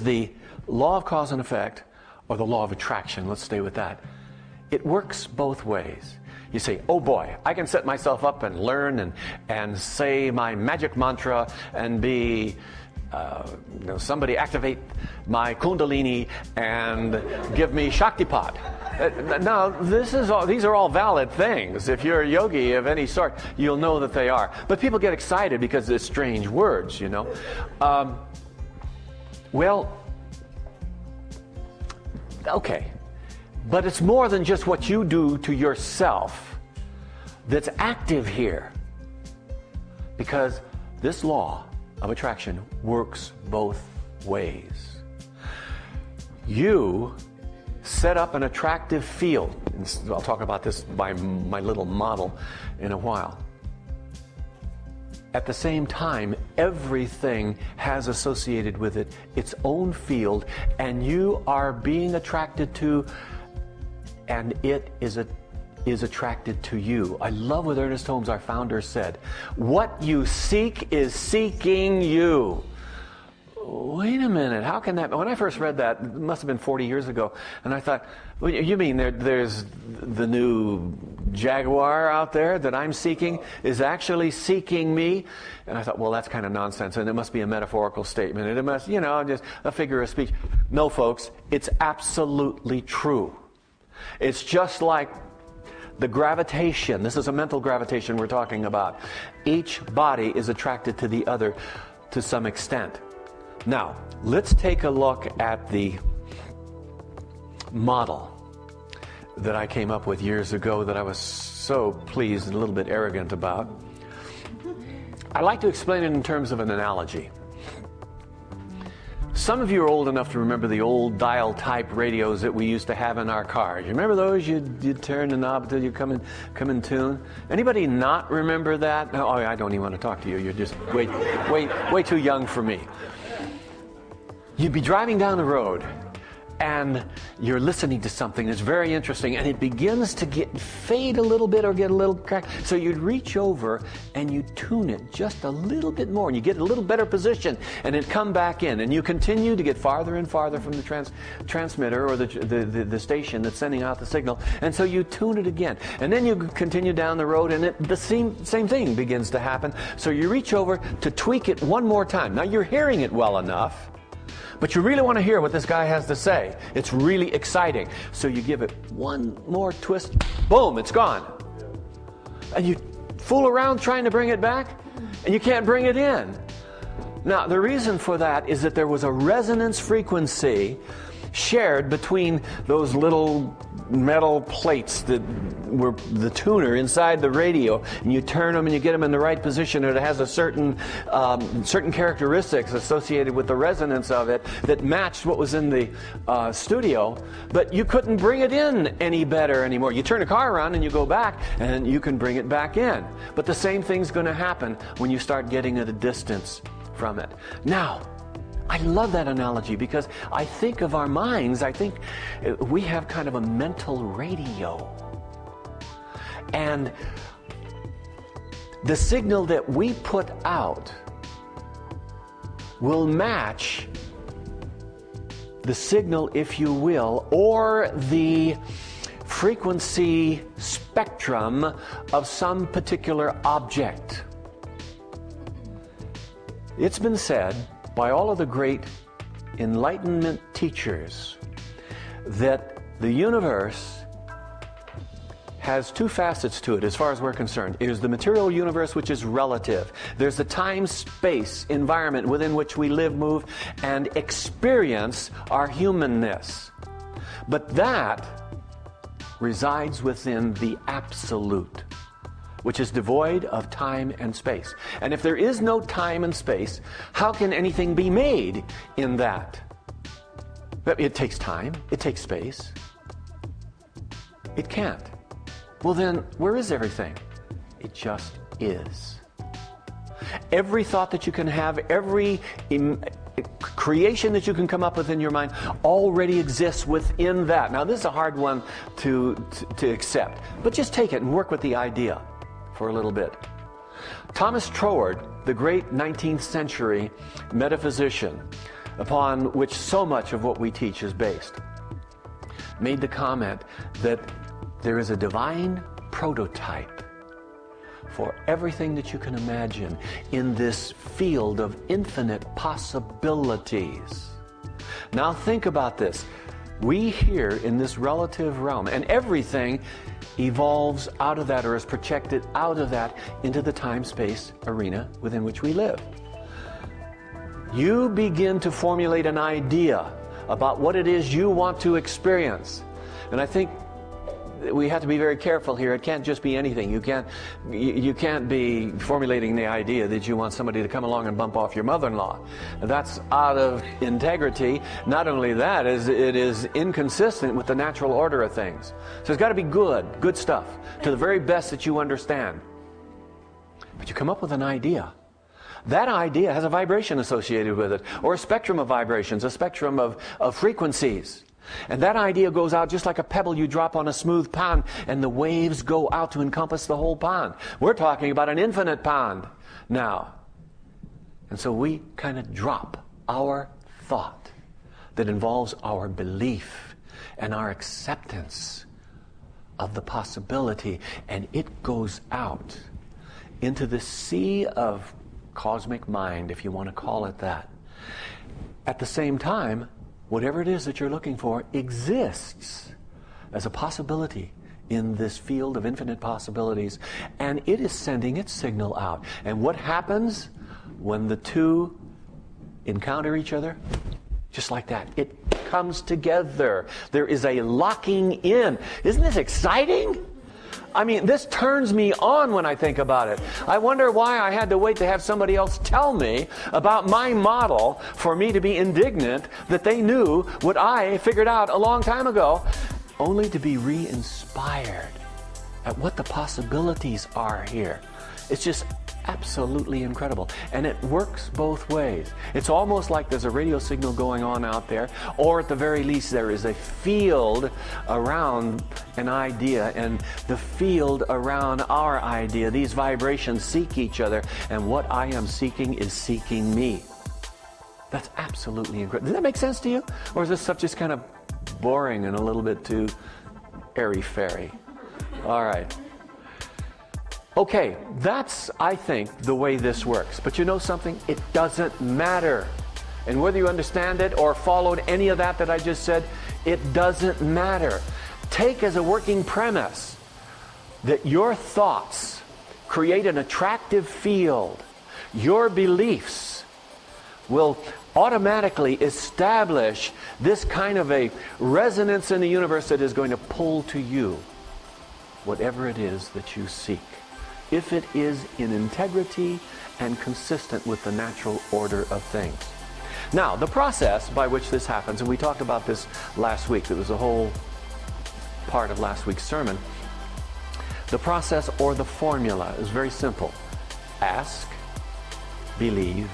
The law of cause and effect, or the law of attraction, let's stay with that, it works both ways. You say, oh boy, I can set myself up and learn and say my magic mantra and be, somebody activate my kundalini and give me Shaktipat. Now, these are all valid things. If you're a yogi of any sort, you'll know that they are. But people get excited because it's strange words, you know. Well, okay, but it's more than just what you do to yourself that's active here, because this law of attraction works both ways. You set up an attractive field. I'll talk about this by my little model in a while. At the same time, everything has associated with it its own field, and you are being attracted to, and it is attracted to you. I love what Ernest Holmes, our founder, said. What you seek is seeking you. Wait a minute, how can that? When I first read that, it must have been 40 years ago, and I thought, well, you mean there's the new Jaguar out there that I'm seeking is actually seeking me? And I thought, well, that's kind of nonsense, and it must be a metaphorical statement, and it must, just a figure of speech. No, folks, it's absolutely true. It's just like the gravitation. This is a mental gravitation we're talking about. Each body is attracted to the other to some extent. Now, let's take a look at the model that I came up with years ago that I was so pleased and a little bit arrogant about. I like to explain it in terms of an analogy. Some of you are old enough to remember the old dial-type radios that we used to have in our cars. You remember those? You'd turn the knob until you come in tune. Anybody not remember that? Oh, I don't even want to talk to you. You're just way too young for me. You'd be driving down the road, and you're listening to something that's very interesting, and it begins to fade a little bit or get a little cracked. So you'd reach over and you tune it just a little bit more, and you get a little better position, and it'd come back in, and you continue to get farther and farther from the transmitter or the station that's sending out the signal, and so you tune it again, and then you continue down the road, and the same thing begins to happen. So you reach over to tweak it one more time. Now you're hearing it well enough, but you really want to hear what this guy has to say. It's really exciting. So you give it one more twist, boom, it's gone. And you fool around trying to bring it back, and you can't bring it in. Now, the reason for that is that there was a resonance frequency shared between those little metal plates that were the tuner inside the radio, and you turn them and you get them in the right position, and it has a certain characteristics associated with the resonance of it that matched what was in the studio, but you couldn't bring it in any better anymore. You turn the car around and you go back, and you can bring it back in. But the same thing's going to happen when you start getting at a distance from it. Now, I love that analogy because I think of our minds, I think we have kind of a mental radio. And the signal that we put out will match the signal, if you will, or the frequency spectrum of some particular object. It's been said by all of the great Enlightenment teachers that the universe has two facets to it as far as we're concerned. There's the material universe, which is relative. There's the time-space environment within which we live, move, and experience our humanness. But that resides within the absolute, which is devoid of time and space. And if there is no time and space, how can anything be made in that? It takes time, it takes space. It can't. Well then, where is everything? It just is. Every thought that you can have, every creation that you can come up with in your mind already exists within that. Now this is a hard one to accept, but just take it and work with the idea for a little bit. Thomas Troward, the great 19th century metaphysician, upon which so much of what we teach is based, made the comment that there is a divine prototype for everything that you can imagine in this field of infinite possibilities. Now think about this. We here in this relative realm, and everything evolves out of that or is projected out of that into the time-space arena within which we live. You begin to formulate an idea about what it is you want to experience. And I think we have to be very careful here. It can't just be anything. You can't be formulating the idea that you want somebody to come along and bump off your mother-in-law. That's out of integrity. Not only that, it is inconsistent with the natural order of things. So it's got to be good stuff, to the very best that you understand. But you come up with an idea. That idea has a vibration associated with it, or a spectrum of vibrations, a spectrum of frequencies. And that idea goes out just like a pebble you drop on a smooth pond, and the waves go out to encompass the whole pond. We're talking about an infinite pond now. And so we kind of drop our thought that involves our belief and our acceptance of the possibility, and it goes out into the sea of cosmic mind, if you want to call it that. At the same time, whatever it is that you're looking for exists as a possibility in this field of infinite possibilities, and it is sending its signal out. And what happens when the two encounter each other? Just like that. It comes together. There is a locking in. Isn't this exciting? I mean, this turns me on when I think about it. I wonder why I had to wait to have somebody else tell me about my model for me to be indignant that they knew what I figured out a long time ago, only to be re-inspired at what the possibilities are here. It's just absolutely incredible. And it works both ways. It's almost like there's a radio signal going on out there, or at the very least there is a field around an idea, and the field around our idea, these vibrations seek each other, and what I am seeking is seeking me. That's absolutely incredible. Does that make sense to you? Or is this stuff just kind of boring and a little bit too airy-fairy? All right. Okay, that's, I think, the way this works. But you know something? It doesn't matter. And whether you understand it or followed any of that I just said, it doesn't matter. Take as a working premise that your thoughts create an attractive field. Your beliefs will automatically establish this kind of a resonance in the universe that is going to pull to you whatever it is that you seek, if it is in integrity and consistent with the natural order of things. Now, the process by which this happens, and we talked about this last week, it was a whole part of last week's sermon. The process or the formula is very simple. Ask, believe,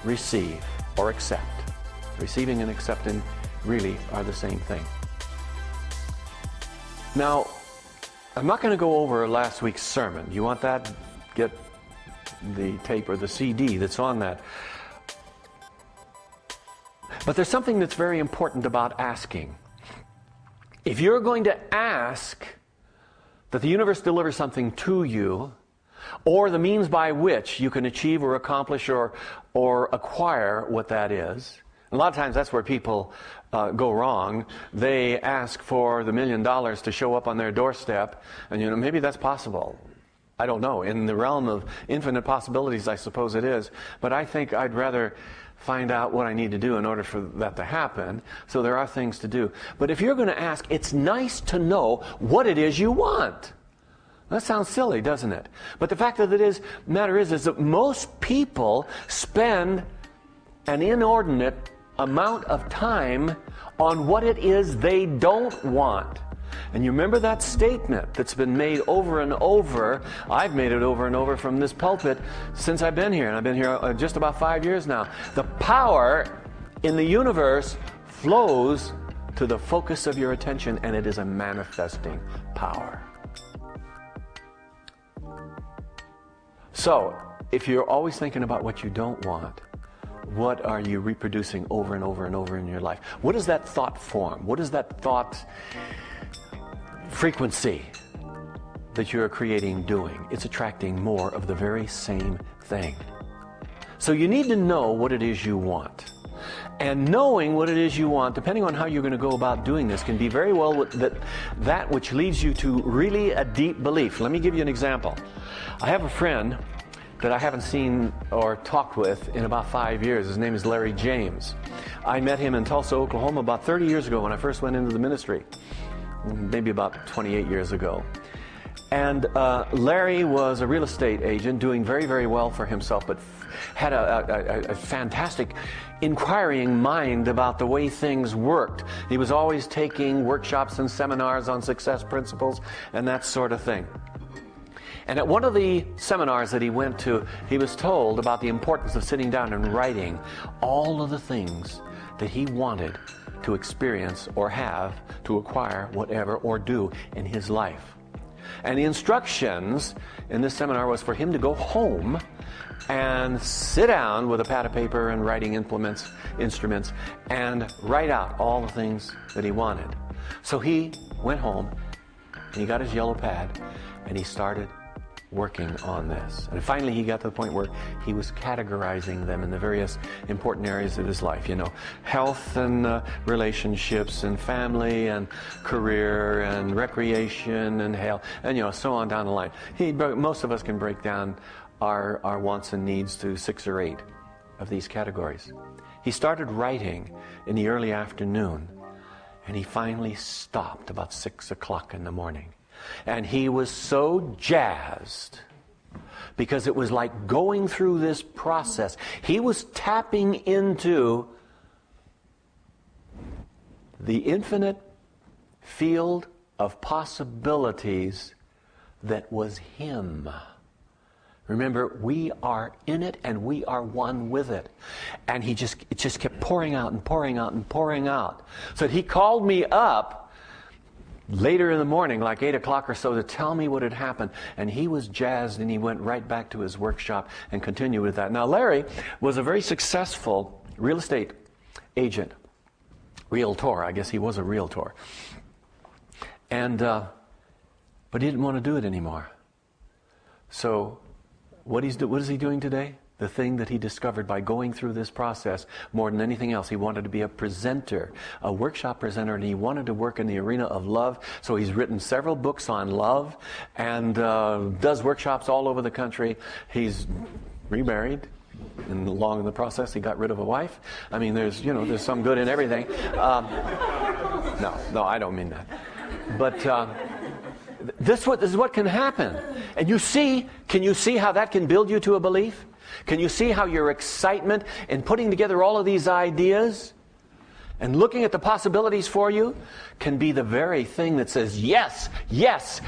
receive, or accept. Receiving and accepting really are the same thing. Now, I'm not going to go over last week's sermon. You want that? Get the tape or the CD that's on that. But there's something that's very important about asking. If you're going to ask that the universe delivers something to you, or the means by which you can achieve or accomplish or acquire what that is, a lot of times that's where people go wrong. They ask for the $1 million to show up on their doorstep, and maybe that's possible. I don't know. In the realm of infinite possibilities, I suppose it is. But I think I'd rather find out what I need to do in order for that to happen. So there are things to do. But if you're going to ask, it's nice to know what it is you want. That sounds silly, doesn't it? But the fact of the matter is that most people spend an inordinate amount of time on what it is they don't want. And you remember that statement that's been made over and over. I've made it over and over from this pulpit since I've been here. And I've been here just about 5 years now. The power in the universe flows to the focus of your attention, and it is a manifesting power. So, if you're always thinking about what you don't want, What are you reproducing over and over and over in your life? What is that thought form? What is that thought frequency that you're creating doing? It's attracting more of the very same thing. So you need to know what it is you want. And knowing what it is you want, depending on how you're going to go about doing this, can be very well that which leads you to really a deep belief. Let me give you an example. I have a friend that I haven't seen or talked with in about 5 years. His name is Larry James. I met him in Tulsa, Oklahoma about 30 years ago when I first went into the ministry, maybe about 28 years ago. And Larry was a real estate agent doing very, very well for himself, but had a fantastic inquiring mind about the way things worked. He was always taking workshops and seminars on success principles and that sort of thing. And at one of the seminars that he went to, he was told about the importance of sitting down and writing all of the things that he wanted to experience or have, to acquire, whatever, or do in his life. And the instructions in this seminar was for him to go home and sit down with a pad of paper and writing instruments and write out all the things that he wanted. So he went home and he got his yellow pad and he started working on this. And finally he got to the point where he was categorizing them in the various important areas of his life, health and relationships and family and career and recreation and health and so on down the line. Most of us can break down our wants and needs to 6 or 8 of these categories. He started writing in the early afternoon and he finally stopped about 6 o'clock in the morning. And he was so jazzed because it was like going through this process. He was tapping into the infinite field of possibilities that was him. Remember, we are in it and we are one with it. And it just kept pouring out and pouring out and pouring out. So he called me up later in the morning, like 8 o'clock or so, to tell me what had happened. And he was jazzed and he went right back to his workshop and continued with that. Now, Larry was a very successful real estate agent. Realtor, I guess he was a realtor. And, but he didn't want to do it anymore. So what is he doing today? The thing that he discovered by going through this process more than anything else, he wanted to be a presenter, a workshop presenter, and he wanted to work in the arena of love. So he's written several books on love and does workshops all over the country. He's remarried, and along in the process, he got rid of a wife. I mean, there's some good in everything. No, I don't mean that. But this is what can happen. And can you see how that can build you to a belief? Can you see how your excitement in putting together all of these ideas and looking at the possibilities for you can be the very thing that says, yes, yes,